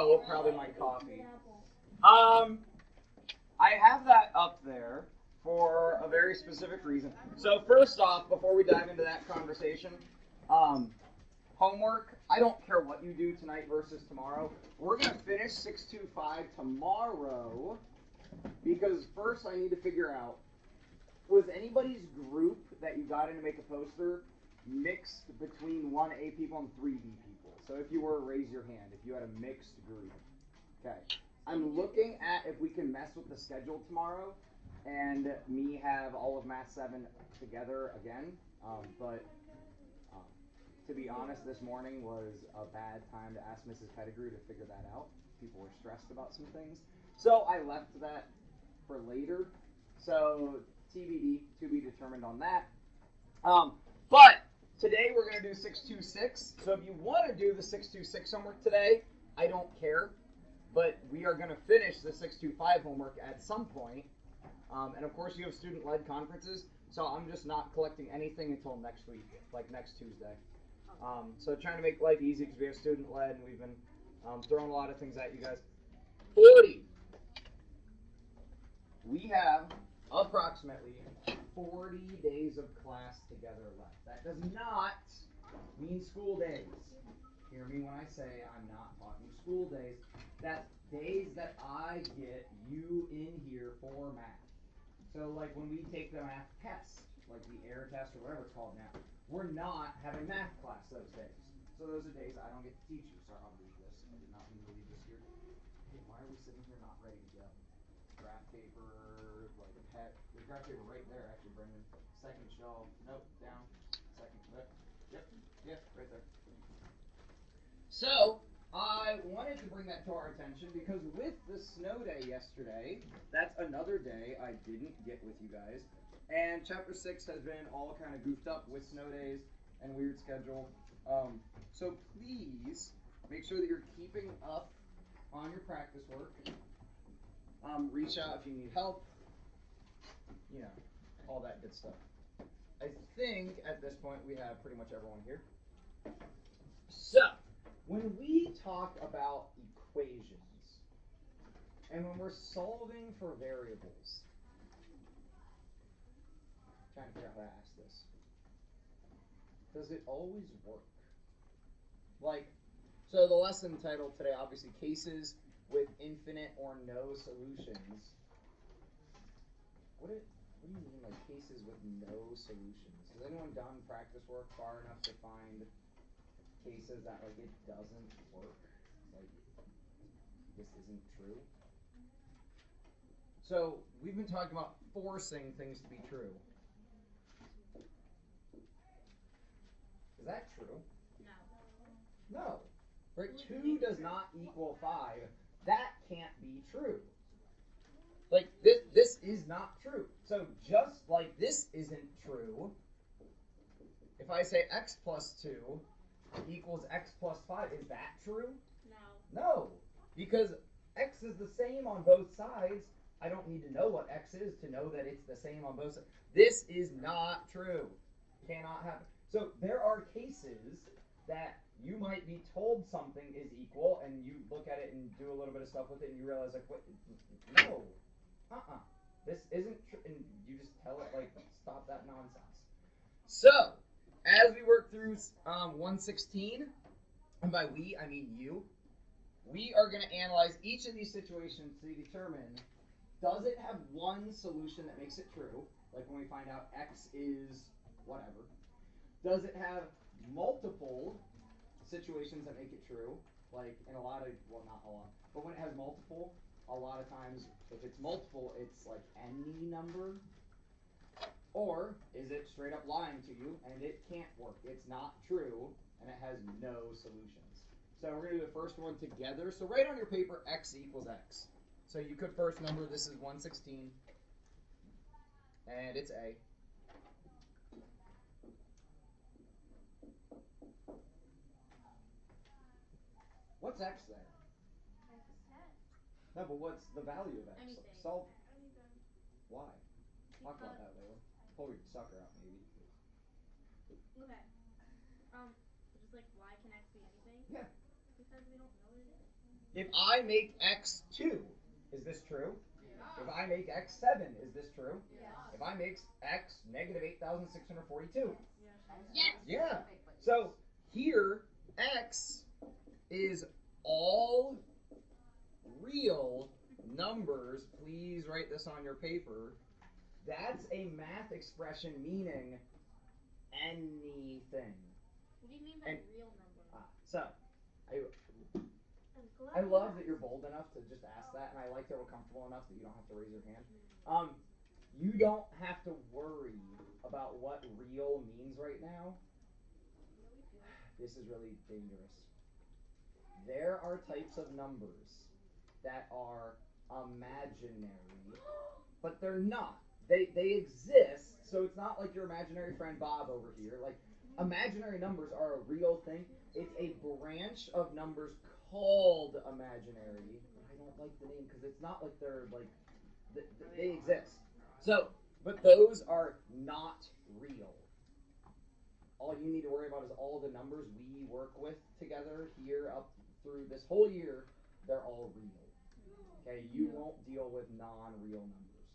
No, probably my coffee. I have that up there for a very specific reason. So first off, before we dive into that conversation, homework, I don't care what you do tonight versus tomorrow. We're going to finish 625 tomorrow because first I need to figure out, was anybody's group that you got in to make a poster mixed between 1A people and 3B people? So if you were, raise your hand if you had a mixed group. Okay. I'm looking at if we can mess with the schedule tomorrow and me have all of Math 7 together again. But to be honest, this morning was a bad time to ask Mrs. Pettigrew to figure that out. People were stressed about some things. So I left that for later. So TBD, to be determined on that. But today we're going to do 626. So if you want to do the 626 homework today, I don't care. But we are going to finish the 625 homework at some point. And of course you have student-led conferences. So I'm just not collecting anything until next week, like next Tuesday. So trying to make life easy because we have student-led and we've been throwing a lot of things at you guys. 40. We have approximately 40 days of class together left. That does not mean school days. Hear me when I say I'm not talking school days. That's days that I get you in here for math. So like when we take the math test, like the air test or whatever it's called now, we're not having math class those days. So those are days I don't get to teach you. Sorry, I'll read this. I did not mean to leave this here. Hey, why are we sitting here not ready to go? Graph paper, like a pet. There's graph paper right there, actually, Brendan. Second shelf. Nope, down. Second. Yep, right there. So, I wanted to bring that to our attention because with the snow day yesterday, that's another day I didn't get with you guys. And chapter 6 has been all kind of goofed up with snow days and weird schedule. So please make sure that you're keeping up on your practice work. Reach out if you need help. You know, all that good stuff. I think at this point we have pretty much everyone here. So, when we talk about equations, and when we're solving for variables, trying to figure out how to ask this. Does it always work? Like, so the lesson title today, obviously, cases with infinite or no solutions. What do you mean, like, cases with no solutions? Has anyone done practice work far enough to find cases that, like, it doesn't work? Like, this isn't true? So, we've been talking about forcing things to be true. Is that true? No. No. Right? 2 does not equal 5. That can't be true. Like, this is not true. So, just like this isn't true, if I say x plus 2 equals x plus 5, is that true? No. No. Because x is the same on both sides. I don't need to know what x is to know that it's the same on both sides. This is not true. Cannot happen. So there are cases that you might be told something is equal, and you look at it and do a little bit of stuff with it, and you realize, like, what? No. This isn't true. And you just tell it, like, stop that nonsense. So, as we work through 116, and by we, I mean you, we are going to analyze each of these situations to determine, does it have one solution that makes it true? Like when we find out x is whatever. Does it have multiple situations that make it true? Like in a lot of, well, not a lot, but when it has multiple, a lot of times, if it's multiple, it's like any number. Or is it straight up lying to you and it can't work? It's not true and it has no solutions. So we're going to do the first one together. So write on your paper x equals x. So you could first number, this is 116, and it's A. What's x there? No, but what's the value of x? Anything. Solve. Why? Talk about that later. Pull your sucker out, maybe. Okay. Just like, why can x be anything? Yeah. Because we don't know what it is. If I make x 2, is this true? If I make x 7, is this true? If I make x negative 8,642. Yes. Yeah. So here, x is all real numbers. Please write this on your paper. That's a math expression meaning anything. What do you mean by And- real number? So, I love that you're bold enough to just ask that, and I like that we're comfortable enough that you don't have to raise your hand. You don't have to worry about what real means right now. This is really dangerous. There are types of numbers that are imaginary, but they're not. They exist, so it's not like your imaginary friend Bob over here. Like, imaginary numbers are a real thing. It's a branch of numbers called imaginary. I don't like the name because it's not like they're like they exist. So, but those are not real. All you need to worry about is all the numbers we work with together here up through this whole year. They're all real. Okay, you won't deal with non-real numbers.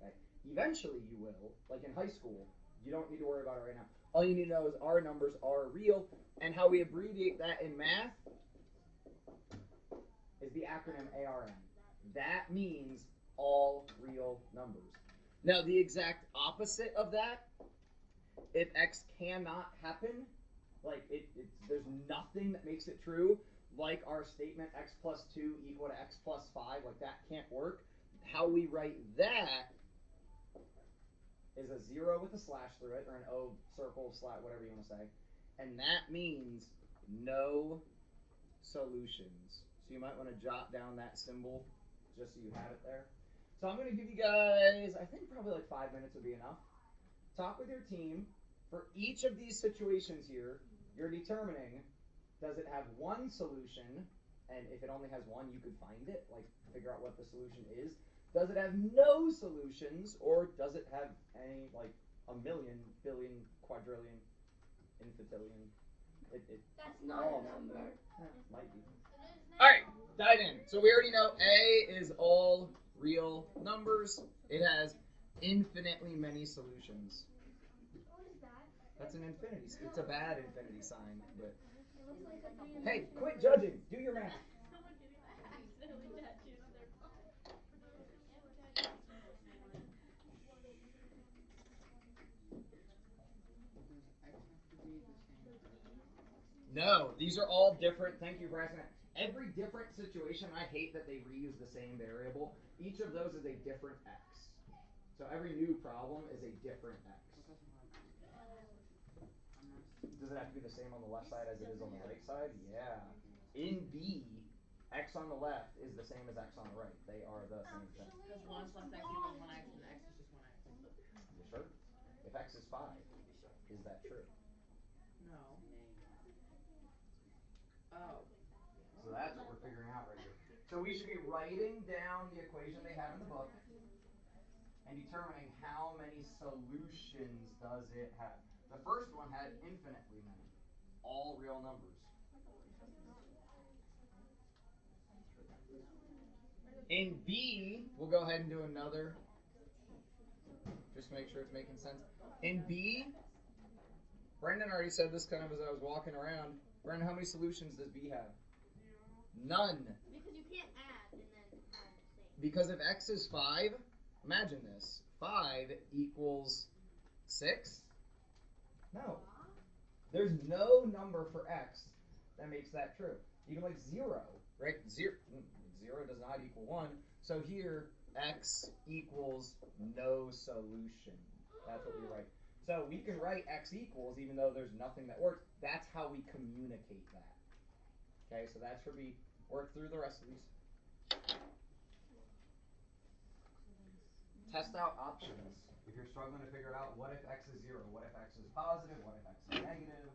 Okay, eventually you will. Like in high school, you don't need to worry about it right now. All you need to know is our numbers are real, and how we abbreviate that in math is the acronym ARN. That means all real numbers. Now, the exact opposite of that, if x cannot happen, like there's nothing that makes it true, like our statement x plus 2 equal to x plus 5, like that can't work. How we write that is a 0 with a slash through it, or an O circle slash, whatever you want to say. And that means no solutions. So you might want to jot down that symbol just so you have it there. So I'm going to give you guys, I think probably like 5 minutes would be enough. Talk with your team. For each of these situations here, you're determining, does it have one solution? And if it only has one, you could find it, like figure out what the solution is. Does it have no solutions, or does it have any, like a million, billion, quadrillion, infintillion? That's not a number. Might be. All right, dive in. So we already know A is all real numbers. It has infinitely many solutions. What is that? That's an infinity. It's a bad infinity sign, but hey, quit judging. Do your math. Someone did it accidentally tattooed on their phone. No, these are all different. Thank you for asking that. Every different situation, I hate that they reuse the same variable. Each of those is a different x. So every new problem is a different x. Does it have to be the same on the left side as it is on the right side? Yeah. In B, x on the left is the same as x on the right. They are the same thing. Because 1 plus x equals 1x and x is just 1x. You sure? If x is 5, is that true? No. Oh. So that's what we're figuring out right here. So we should be writing down the equation they have in the book and determining how many solutions does it have. The first one had infinitely many, all real numbers. In B, we'll go ahead and do another, just to make sure it's making sense. In B, Brendan already said this kind of as I was walking around. Brendan, how many solutions does B have? None. Because you can't add and then have the same. Because if x is 5, imagine this. 5 equals 6? No. There's no number for x that makes that true. Even like 0, right? 0 does not equal 1. So here, x equals no solution. That's what we write. So we can write x equals even though there's nothing that works. That's how we communicate that. Okay, so that's for B. Work through the rest of these. Test out options. If you're struggling to figure out what if x is 0, what if x is positive, what if x is negative.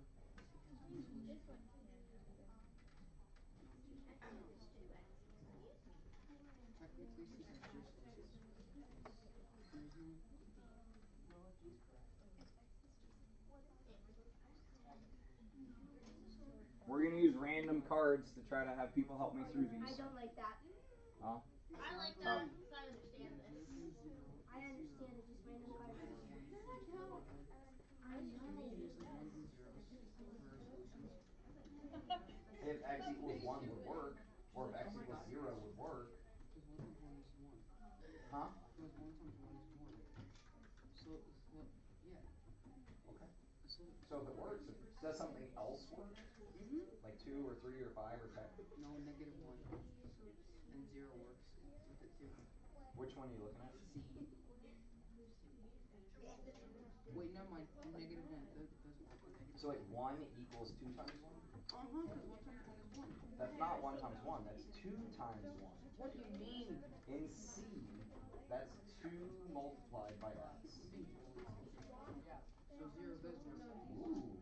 We're gonna use random cards to try to have people help me through these. I don't like that. Oh. I like that because I understand this. I understand it, just random cards. I know. If x equals 1 would work, or if x equals 0 would work. Huh? Okay. So if it works, does something else work? Like 2 or 3 or 5 or 10? No, -1 and 0 works with it too. Which one are you looking at? C. Wait, never mind. -1 doesn't work with negative. So like 1 equals 2 times 1? Because 1 times 1 is 1. That's not 1 times 1, that's 2 times 1. What do you mean? In C, that's 2 multiplied by x. Yeah. So 0 does work. Ooh.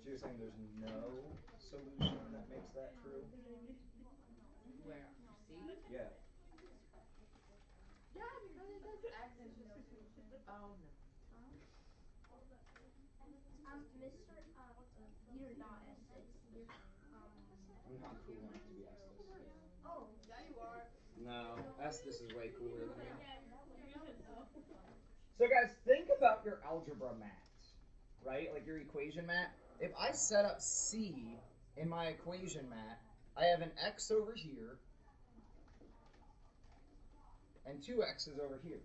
So you're saying there's no solution that makes that true? Where? C? Yeah. Yeah, because it says X is no solution. Oh, no. Mr. You're not S6. You're, I'm not cool enough to be Estes. Oh, yeah, you are. No, Estes is way cooler than me. So guys, think about your algebra mat, right? Like your equation mat. If I set up C in my equation mat, I have an x over here and 2 x's over here.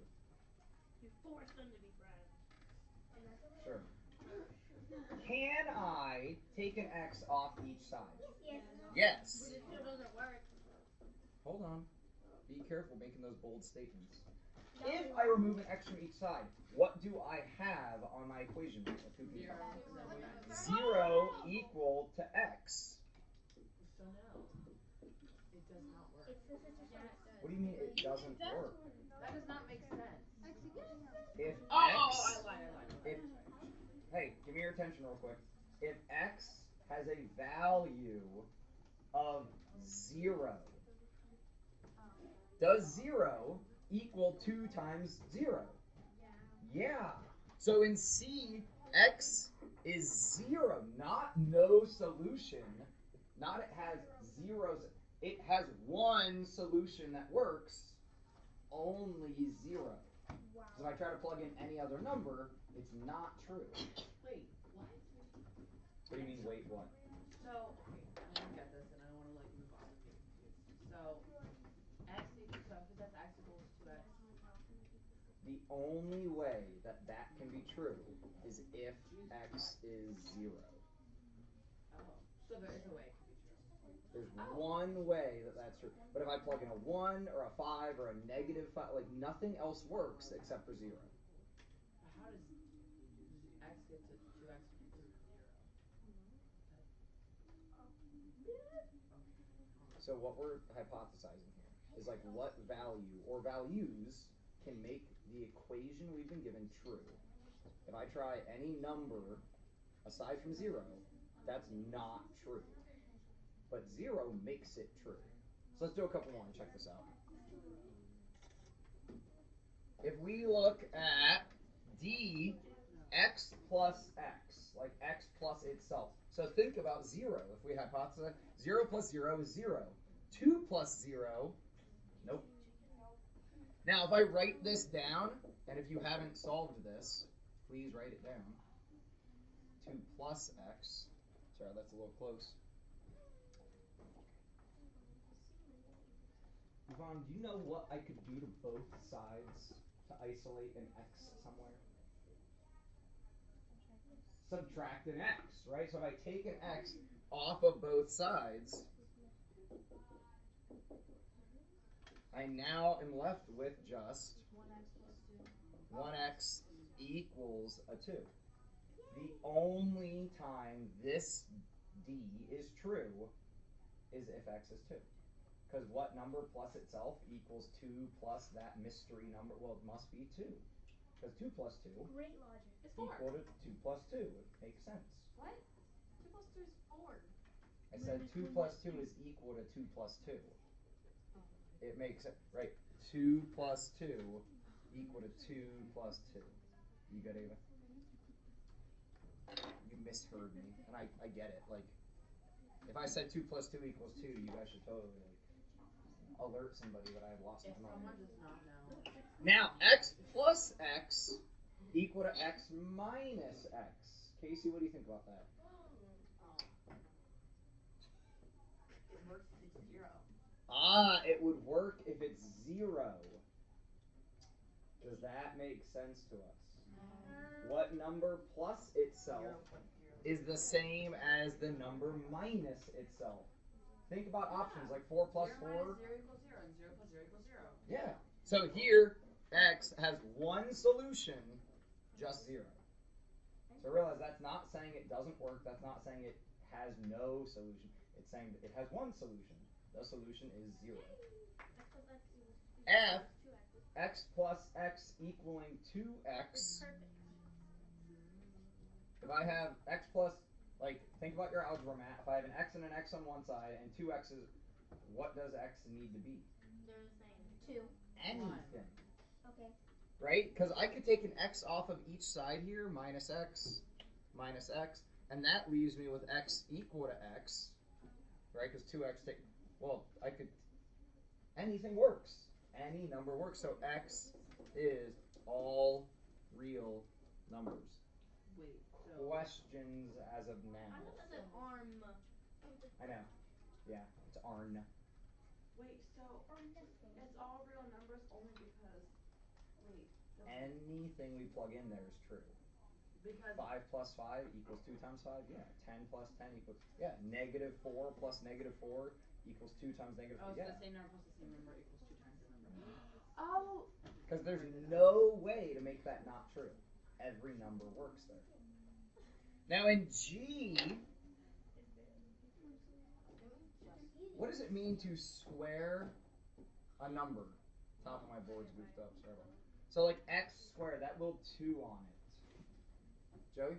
You forced them to be friends. Sure. Can I take an x off each side? Yes. Yes. But it still doesn't work. Hold on. Be careful making those bold statements. If I remove an x from each side, what do I have on my equation? 0 equal to x. So no. It does not work. What do you mean it doesn't work? That does not make sense. If I x, lied. hey, give me your attention real quick. If x has a value of 0, does 0 equal 2 times 0? Yeah. So in C, x is 0, not no solution. Not it has zeros. It has one solution that works, only 0. Wow. So if I try to plug in any other number, it's not true. Wait, what? What do you mean, wait, what? So, okay, I don't get this, and I don't want to like move on and get confused. So, x equals, so if that's x equals 2x. The only way that that can be true is if x is 0. Oh, so there is a way it could be true. There's one way that that's true. But if I plug in a 1 or a 5 or a -5, like nothing else works except for 0. But how does x get to 2x from 0? So what we're hypothesizing here is like what value or values can make the equation we've been given true. If I try any number aside from 0, that's not true. But 0 makes it true. So let's do a couple more and check this out. If we look at d x plus x, like x plus itself. So think about 0. If we hypothesize 0 plus 0 is 0. 2 plus 0, nope. Now if I write this down, and if you haven't solved this, please write it down. 2 plus x, sorry, that's a little close. Yvonne, do you know what I could do to both sides to isolate an x somewhere? Subtract an x, right? So if I take an x off of both sides, I now am left with just 1x equals a 2. The only time this d is true is if x is 2. Because what number plus itself equals 2 plus that mystery number? Well, it must be 2. Because 2 plus 2 Great logic. equal to 2 plus 2. It makes sense. What? 2 plus 2 is 4. I said 2 plus 2 is equal to 2 plus 2. It makes it, right, 2 plus 2 equal to 2 plus 2. You good, Ava? You misheard me, and I get it. Like, if I said 2 plus 2 equals 2, you guys should totally, like, alert somebody that I've lost If my someone mind. does not know. Now, x plus x equal to x minus x. Casey, what do you think about that? It works if it's 0. Ah, it would work if it's 0. Does that make sense to us? What number plus itself 0.0. is the same as the number minus itself? Think about options like 4 plus 4. 0 minus 0 equals 0, and 0 plus 0 equals 0. Yeah. So here, x has one solution, just 0. So realize that's not saying it doesn't work. That's not saying it has no solution. It's saying that it has one solution. The solution is 0. F, x plus x equaling 2x. If I have x plus, like, think about your algebra math. If I have an x and an x on one side and two x's, what does x need to be? They're the same. 2. Anything. Okay. Right? Because I could take an x off of each side here, minus x, and that leaves me with x equal to x, right? Because 2x take, well, I could, anything works. Any number works. So x is all real numbers. Wait, so. Questions as of I now? thought that said arm. I know. Yeah, it's ARN. Wait, so it's all real numbers only because. Wait. Anything we plug in there is true. Because. 5 plus 5 equals 2 times 5. Yeah. 10 plus 10 equals. Yeah. Negative 4 plus negative 4 equals 2 times negative 4. Oh, so Yeah. the same number plus the same number equals 2 times the number. Oh. Because there's no way to make that not true. Every number works there. Now in G, what does it mean to square a number? Top of my board's goofed up. Sorry about that. So like x squared, that little 2 on it. Joey?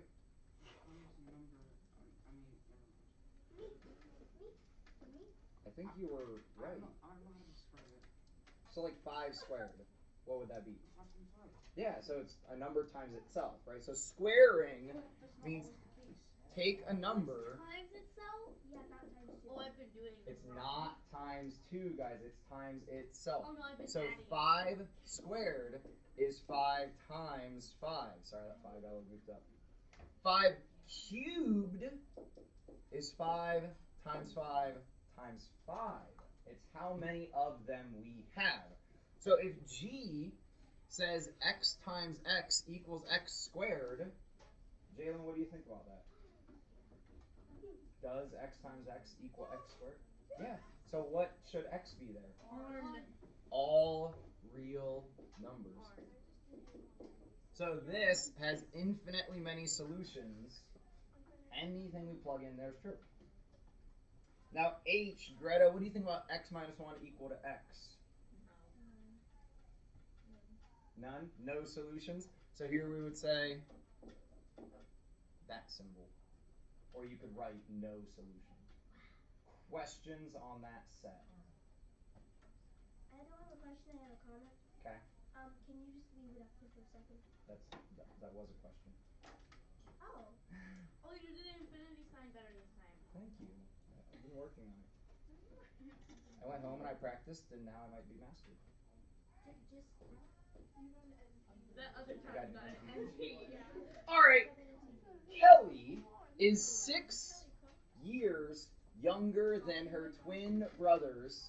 I think you were right. So like 5 squared, what would that be? Yeah, so it's a number times itself, right? So squaring means take a number. Times itself? Yeah, not times 2. Oh, I've been doing this. It's not times 2, guys. It's times itself. Oh, no, I've been So adding. 5 squared is 5 times 5. Sorry, that 5 got a little goofed up. 5 cubed is 5 times 5 times 5. It's how many of them we have. So if G says x times x equals x squared, Jalen, what do you think about that? Does x times x equal x squared? Yeah. So what should x be there? All real numbers. So this has infinitely many solutions. Anything we plug in there is true. Now H, Greta, what do you think about x minus 1 equal to x? None? No solutions? So here we would say that symbol. Or you could write no solution. Questions on that set? I don't have a question, I have a comment. Okay. Can you just leave it up here for a second? That was a question. Oh. Oh, you did an infinity sign better this time. Thank you. I've been working on it. I went home and I practiced, and now I might be mastered. Just That other I got time an got an NT. NT. All right. Kelly is 6 years younger than her twin brothers,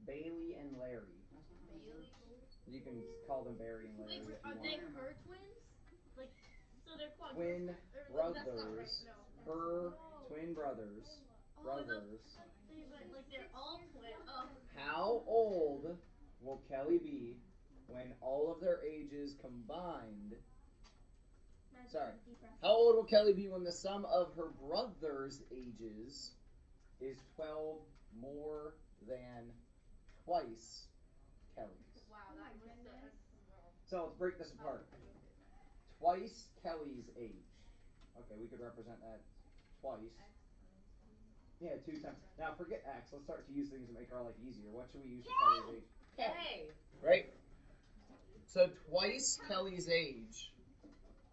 Bailey and Larry. You can call them Barry and Larry if you are want. they her twins? Like, so they're Twin quadruplets? That's not right, brothers. no. Her twin brothers. Brothers. Like they're all twins. Oh. How old will Kelly be when all of their ages combined? Sorry. How old will Kelly be when the sum of her brothers' ages is 12 more than twice Kelly's? Wow, that was So let's break this apart. Twice Kelly's age. Okay, we could represent that twice. Yeah, 2 times. Now forget x. Let's start to use things to make our life easier. What should we use for Kelly's age? K. Right? So twice Kelly's age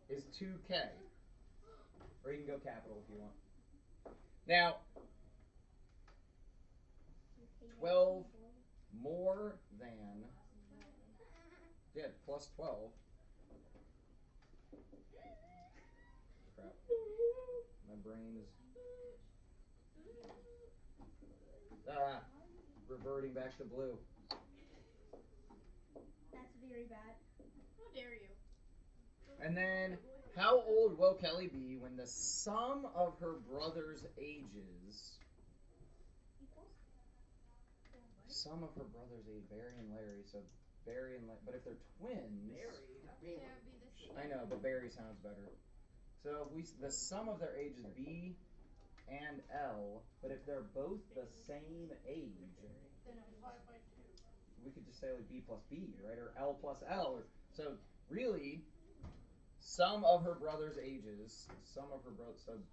is 2K. Or you can go capital if you want. Now, 12 more than, yeah, plus 12. Crap. My brain is reverting back to blue. That's very bad. How dare you? And then, how old will Kelly be when the sum of her brothers' ages? Equals? Sum of her brothers' age, Barry and Larry. So Barry and Larry, but if they're twins, I know, but Barry sounds better. So if the sum of their ages B and L, but if they're both the same age, we could just say like B plus B, right? Or L plus L. So really, sum of her brothers' ages, so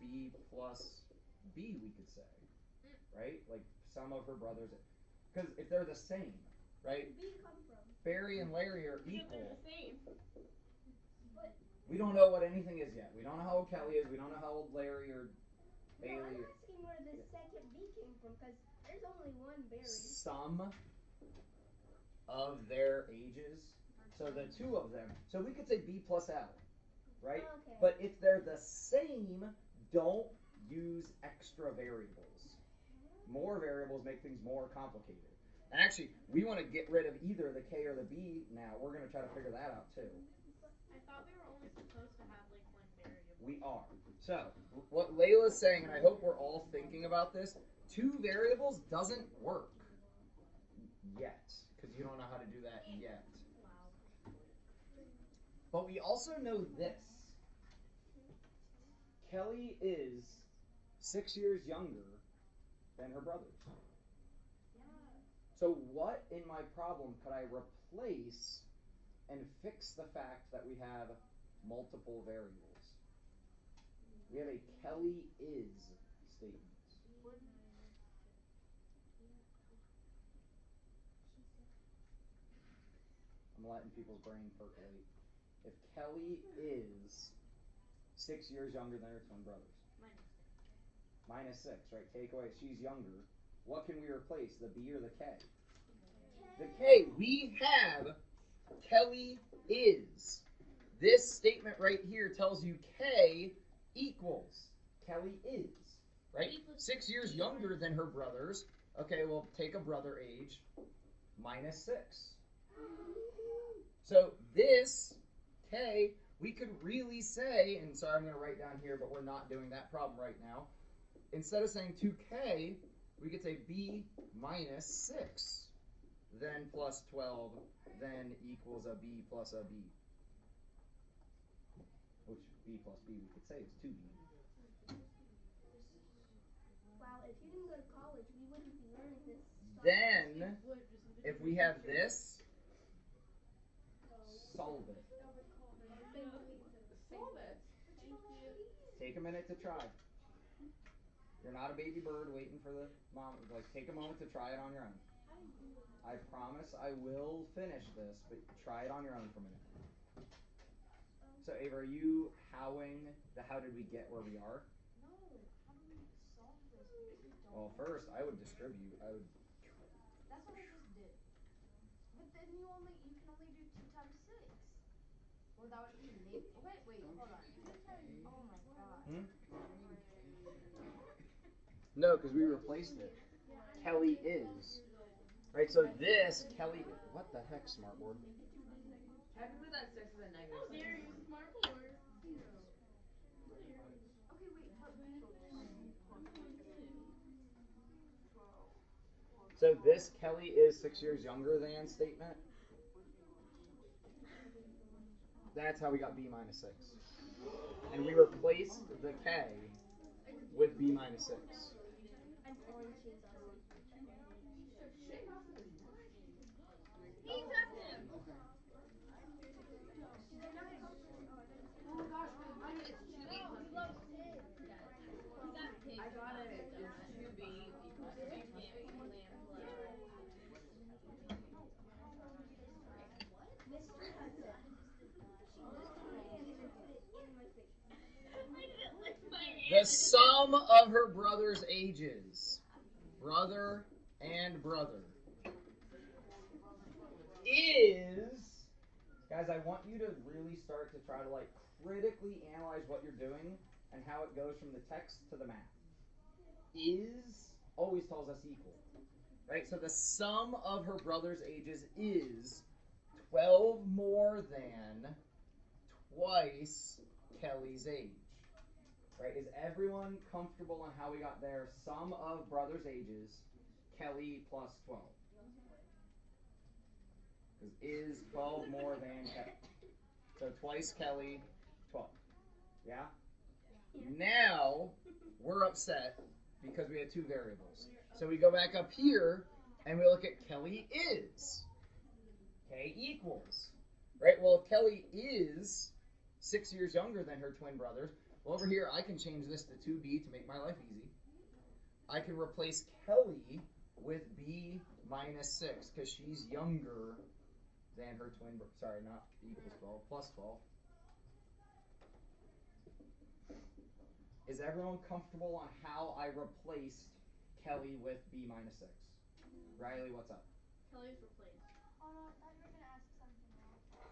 B plus B, we could say, right? Like sum of her brothers, because if they're the same, right? Where did B come from? Barry and Larry are Because they're equal. the same. But We don't know what anything is yet. We don't know how old Kelly is. We don't know how old Larry or no, I'm Bailey. asking where the second B came from, because there's only one Barry. Sum of their ages. So the two of them. So we could say B plus L, right? Okay. But if they're the same, don't use extra variables. More variables make things more complicated. And actually, we want to get rid of either the K or the B now. We're going to try to figure that out too. I thought we were only supposed to have like one variable. We are. So, what Layla's saying, and I hope we're all thinking about this, 2 variables doesn't work yet. Because you don't know how to do that yet. Wow. But we also know this. Kelly is 6 years younger than her brothers. So what in my problem could I replace and fix the fact that we have multiple variables? We have a Kelly is statement. I'm letting people's brain percolate. If Kelly is 6 years younger than her twin brothers. Minus 6, right? Take away, she's younger. What can we replace, the B or the K? The K. We have Kelly is. This statement right here tells you K equals Kelly is, right? 6 years younger than her brothers. Okay, well, take a brother age, minus 6. So this K, we could really say, and sorry, I'm going to write down here, but we're not doing that problem right now. Instead of saying 2K, we could say B minus 6, then plus 12, then equals a B plus a B. Which B plus B we could say is 2B. Wow, if you didn't go to college, we wouldn't be learning this stuff. Then, if we have this, solve it. Solve it. Take a minute to try. You're not a baby bird waiting for the mom. Like, take a moment to try it on your own. I promise I will finish this, but try it on your own for a minute. So, Ava, are you howing the how did we get where we are? No, how do we solve this? Because we don't. Well, first, I would distribute. I would. That's what I just did. But then you can only do 2 times 6. Or that would be wait, hold on. Oh my god. Hmm? No, because we replaced it. Kelly is. Right, so this, Kelly, what the heck, smartboard? I can put that 6 as a negative. How dare you, smart board? Okay, wait, So this Kelly is 6 years younger than statement. That's how we got B minus 6. And we replaced the K with B minus 6. I'm pouring cheese on it. He's at him! Oh gosh, it's 2B plus B. I got it. It's 2B. The sum of her brother's ages, brother and brother, is, guys, I want you to really start to try to like critically analyze what you're doing and how it goes from the text to the math. Is always tells us equal, right? So the sum of her brother's ages is 12 more than twice Kelly's age. Right? Is everyone comfortable on how we got there? Sum of brothers' ages, Kelly plus 12. Because is 12 more than Kelly. So twice Kelly, 12. Yeah? Now, we're upset because we had two variables. So we go back up here and we look at Kelly is. K equals. Right? Well, if Kelly is 6 years younger than her twin brothers, well, over here I can change this to 2b to make my life easy. I can replace Kelly with b minus 6 because she's younger than her twin brother. Sorry, not equals 12, plus 12. Is everyone comfortable on how I replaced Kelly with b minus 6? Riley, what's up? Kelly's replaced. Oh no, I thought you were gonna ask something else. Sorry.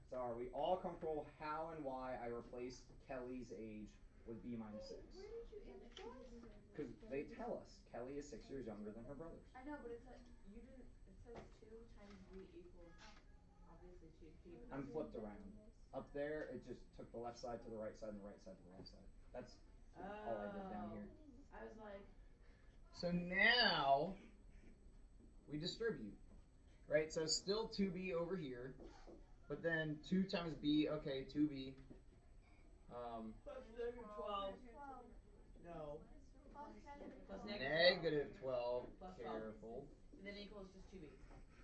So are we all comfortable how and why I replaced Kelly's age with b minus 6? Where did you get it? Because they tell us Kelly is 6 years younger than her brothers. I know, but it's like you didn't. It says 2 times b equals obviously 2p. I'm flipped around. Up there, it just took the left side to the right side and the right side to the left side. That's all I did down here. I was like. So now we distribute, right? So still 2b over here, but then 2 times b, okay, 2b. Plus negative 12. No. Plus Negative 12. Plus 12. Careful. And then equals just 2b.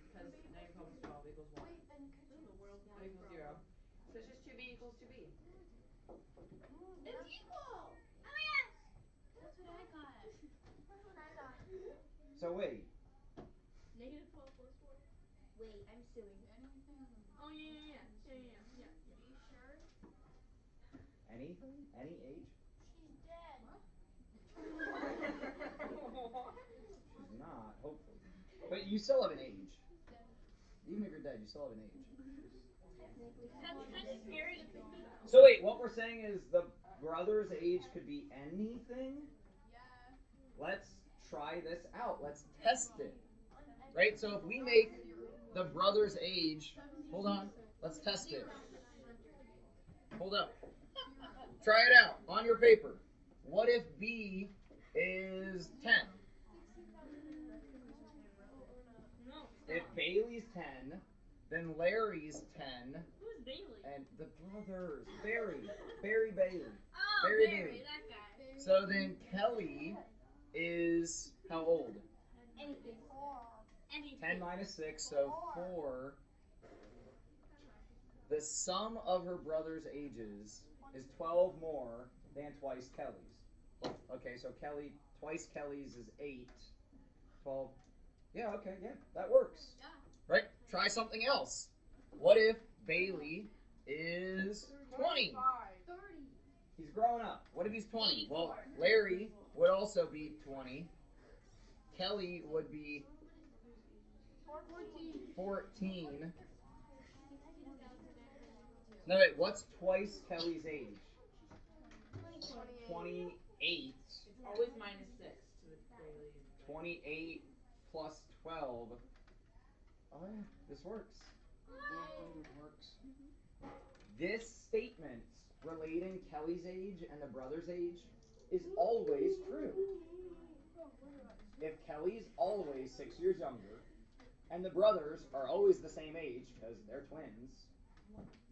Because negative 12 plus 12 equals 1. Wait, then could you? Equals 0. So it's just 2b equals 2b. It's equal. Oh my gosh. That's what I got. That's what I got. So wait. Negative 12 plus 4. Wait, I'm suing. Oh, yeah. Be sure. Anything? Any age? She's dead. She's not, hopefully. But you still have an age. Even if you're dead, you still have an age. That's kind of scary to think about. So wait, what we're saying is the brother's age could be anything? Yeah. Let's try this out. Let's test it. Right? So if we make the brother's age, hold on, let's test it. Hold up. Try it out on your paper. What if B is 10? No. If Bailey's 10, then Larry's 10, Who's Bailey? and the brothers, Barry Bailey. Oh, Barry Barry, Bailey. that guy. So then Kelly is how old? Anything. 10 minus 6, so 4. The sum of her brother's ages is 12 more than twice Kelly's. Okay, so twice Kelly's is 8. 12. Yeah, okay, yeah, that works. Yeah. Right? Try something else. What if Bailey is 20? 30. He's growing up. What if he's 20? Well, Larry would also be 20. Kelly would be 14. No, wait, what's twice Kelly's age? 28. It's always minus 6 to the daily. 28 plus 12. Oh yeah, this works. This statement relating Kelly's age and the brother's age is always true. If Kelly's always 6 years younger, and the brothers are always the same age because they're twins,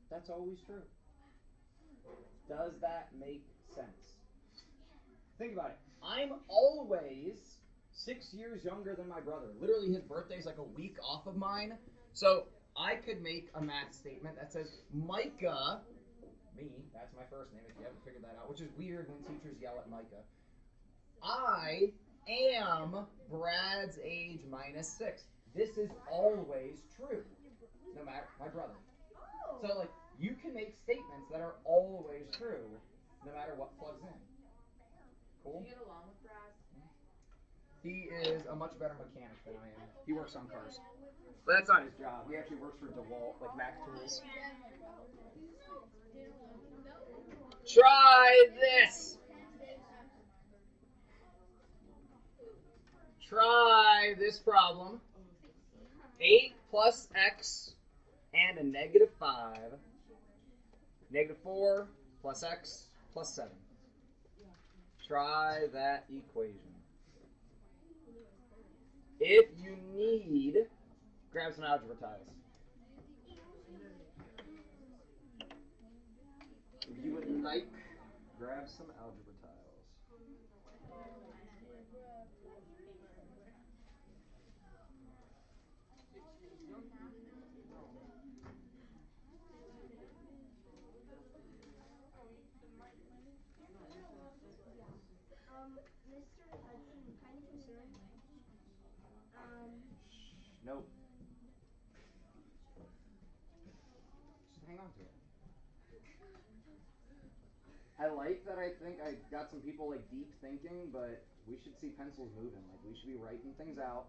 that's always true. Does that make sense? Think about it. I'm always 6 years younger than my brother. Literally, his birthday's like a week off of mine. So I could make a math statement that says Micah, me, that's my first name if you haven't figured that out, which is weird when teachers yell at Micah. I am Brad's age minus 6. This is always true. No matter, my brother. So, like, you can make statements that are always true, no matter what plugs in. Did Cool? you get along with Brass? He is a much better mechanic than I am. He works on cars. But that's not his job. He actually works for DeWalt, like Mac Tools. Try this. Try this problem. 8 plus x and a negative 5. Negative 4 plus x plus 7. Try that equation. If you need, grab some algebra tiles. If you would like, grab some algebra tiles. Mr. Hudson, I'm kind of concerned. Nope. Just hang on to it. I like that I think I got some people like deep thinking, but we should see pencils moving. Like we should be writing things out.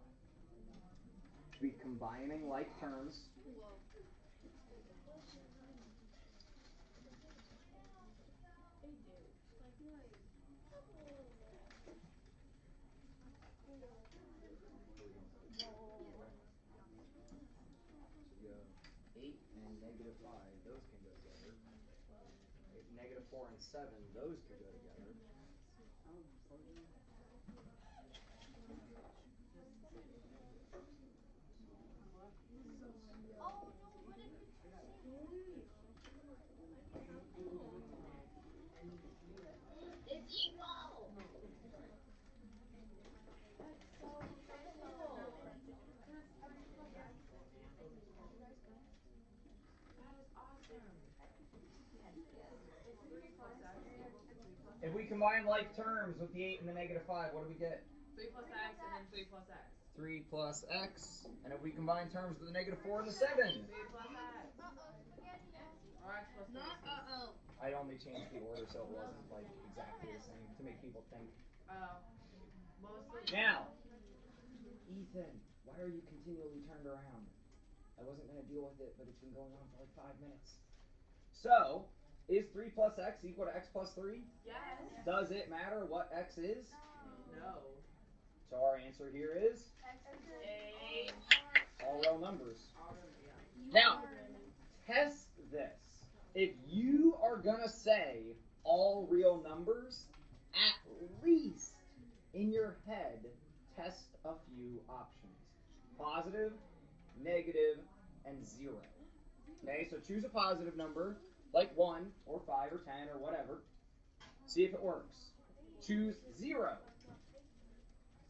Should be combining like terms. So you have 8 and negative 5, those can go together. Negative 4 and 7, those can go together. Oh no, what did you say? It's equal! That is awesome. It's 3 plus x equals 3 plus If x. we combine like terms with the 8 and the negative 5, what do we get? 3 plus x and then 3 plus x. 3 plus x. And if we combine terms with the negative 4 and the 7. 3 plus x. Or x plus 3. Not uh-oh. I only changed the order so it wasn't like exactly the same to make people think. Oh. Mostly. Now, Ethan, why are you continually turned around? I wasn't going to deal with it, but it's been going on for like 5 minutes. So, is 3 plus x equal to x plus 3? Yes. Does it matter what x is? No. So our answer here is 8. all real numbers. Yeah. Now, test this. If you are going to say all real numbers, at least in your head, test a few options. Positive, negative, and 0. Okay, so choose a positive number, like 1 or 5 or 10 or whatever. See if it works. Choose 0.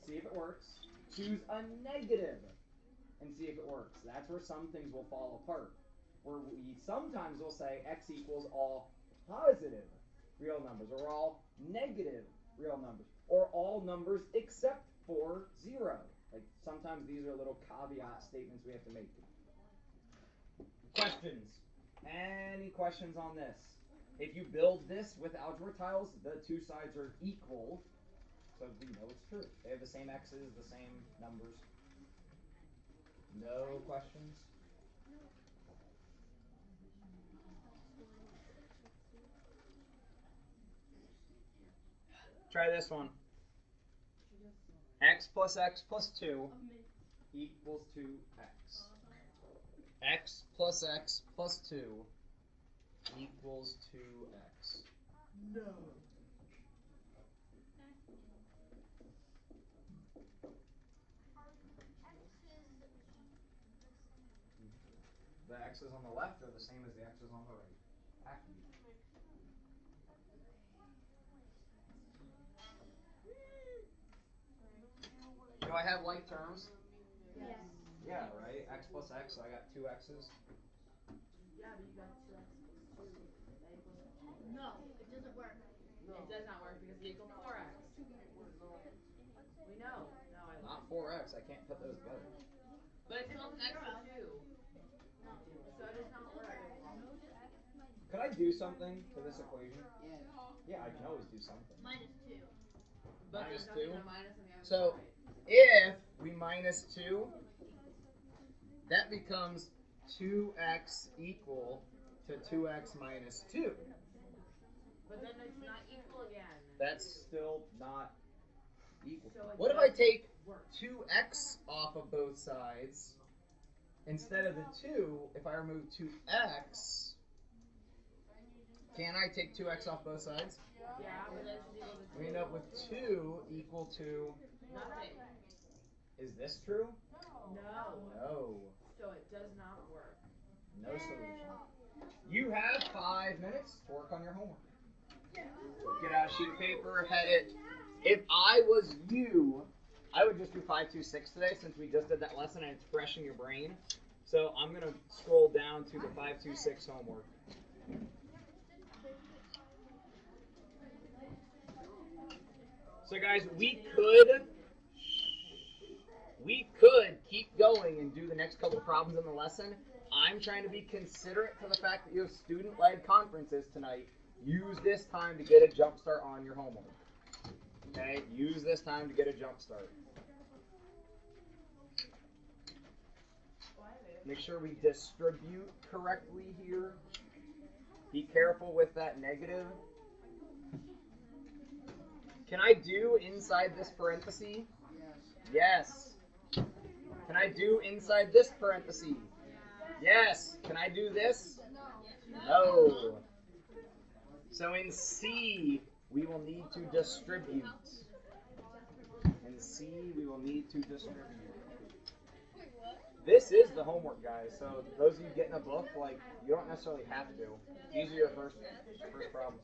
See if it works. Choose a negative and see if it works. That's where some things will fall apart. Where we sometimes will say x equals all positive real numbers, or all negative real numbers, or all numbers except for 0. Like sometimes these are little caveat statements we have to make. Questions? Any questions on this? If you build this with algebra tiles, the two sides are equal. So we know it's true. They have the same x's, the same numbers. No questions? Try this one. X plus 2 equals to x. X plus 2 equals to x. No. The x's on the left are the same as the x's on the right. Have to be. Do I have like terms? Yes. Yeah, right? X plus x, so I got 2 x's. Yeah, but you got 2x plus 2. That equals 4. No, it doesn't work. It does not work because it equals 4x. We know. No, I Not lied. 4x, I can't put those together. But it's still an extra 2. So it does not work. Could I do something to this equation? Yeah. Yeah, I can always do something. -2. But Minus there's nothing 2. to minus on the other So side. if we minus 2, that becomes 2x equal to 2x minus 2. But then it's not equal again. That's still not equal. So it What if I doesn't take work. 2x off of both sides? Instead of the 2, if I remove 2x, can I take 2x off both sides? Yeah, but that's just equal to We end up with 2 equal to, nothing. is this true? No. No. So it does not work. No solution. You have 5 minutes to work on your homework. Get out a sheet of paper, head it. If I was you, I would just do 526 today since we just did that lesson and it's fresh in your brain. So I'm going to scroll down to the 526 homework. So guys, we could keep going and do the next couple of problems in the lesson. I'm trying to be considerate to the fact that you have student-led conferences tonight. Use this time to get a jump start on your homework. Okay? Use this time to get a jump start. Make sure we distribute correctly here. Be careful with that negative. Can I do inside this parenthesis? Yes. Can I do inside this parenthesis? Yes. Can I do this? No. So in C, we will need to distribute. In C, we will need to distribute. This is the homework, guys. So those of you getting a book, like, you don't necessarily have to. These are your first problems.